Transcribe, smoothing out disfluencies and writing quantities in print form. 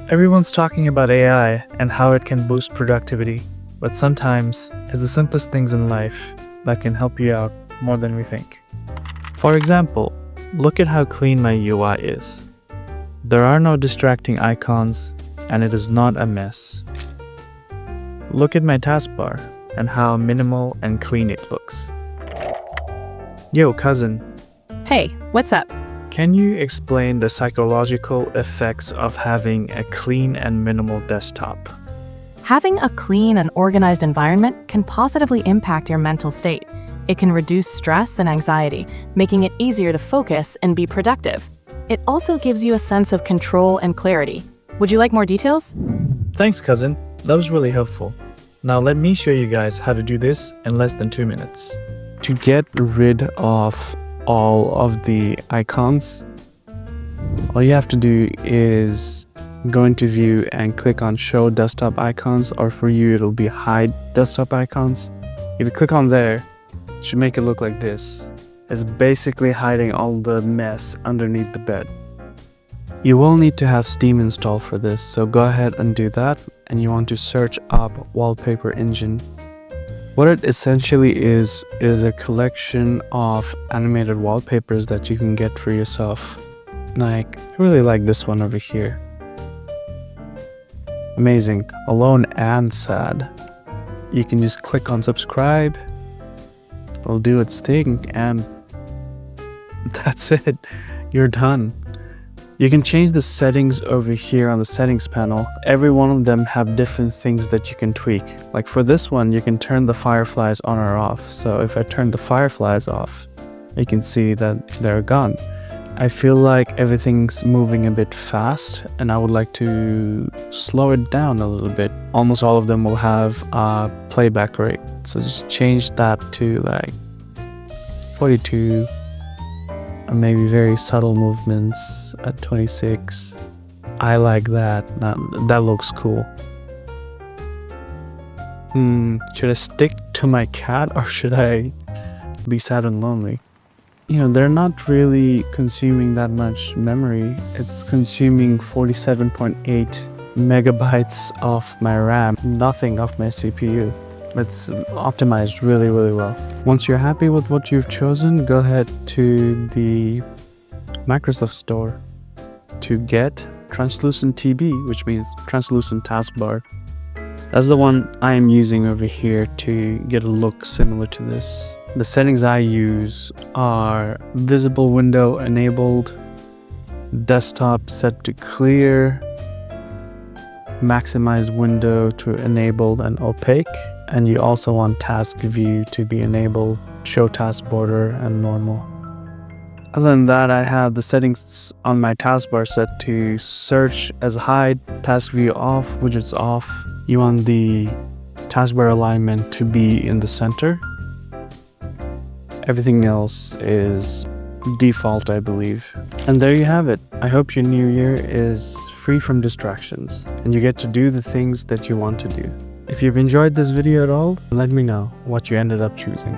Everyone's talking about AI and how it can boost productivity, but sometimes it's the simplest things in life that can help you out more than we think. For example, look at how clean my UI is. There are no distracting icons, and it is not a mess. Look at my taskbar and how minimal and clean it looks. Yo, cousin. Hey, what's up? Can you explain the psychological effects of having a clean and minimal desktop? Having a clean and organized environment can positively impact your mental state. It can reduce stress and anxiety, making it easier to focus and be productive. It also gives you a sense of control and clarity. Would you like more details? Thanks, cousin. That was really helpful. Now let me show you guys how to do this in less than 2 minutes. To get rid of all of the icons, all you have to do is go into view and click on show desktop icons, or for you it'll be hide desktop icons. If you click on there, it should make it look like this. It's basically hiding all the mess underneath the bed. You will need to have Steam installed for this, so go ahead and do that, and you want to search up Wallpaper Engine. What it essentially is a collection of animated wallpapers that you can get for yourself. Like, I really like this one over here. Amazing, alone and sad. You can just click on subscribe, it'll do its thing, and that's it. You're done. You can change the settings over here on the settings panel. Every one of them have different things that you can tweak. Like for this one, you can turn the fireflies on or off. So if I turn the fireflies off, you can see that they're gone. I feel like everything's moving a bit fast, and I would like to slow it down a little bit. Almost all of them will have a playback rate. So just change that to like 42. Or maybe very subtle movements at 26. I like that. That looks cool. Should I stick to my cat, or should I be sad and lonely? You know, they're not really consuming that much memory. It's consuming 47.8 megabytes of my RAM, nothing of my CPU. It's optimized really, really well. Once you're happy with what you've chosen, go ahead to the Microsoft Store to get Translucent TB, which means Translucent Taskbar. That's the one I am using over here to get a look similar to this. The settings I use are visible window enabled, desktop set to clear, maximize window to enabled and opaque, and you also want task view to be enabled, show task border, and normal. Other than that, I have the settings on my taskbar set to search as hide, task view off, widgets off. You want the taskbar alignment to be in the center. Everything else is default, I believe. And there you have it. I hope your new year is free from distractions and you get to do the things that you want to do. If you've enjoyed this video at all, let me know what you ended up choosing.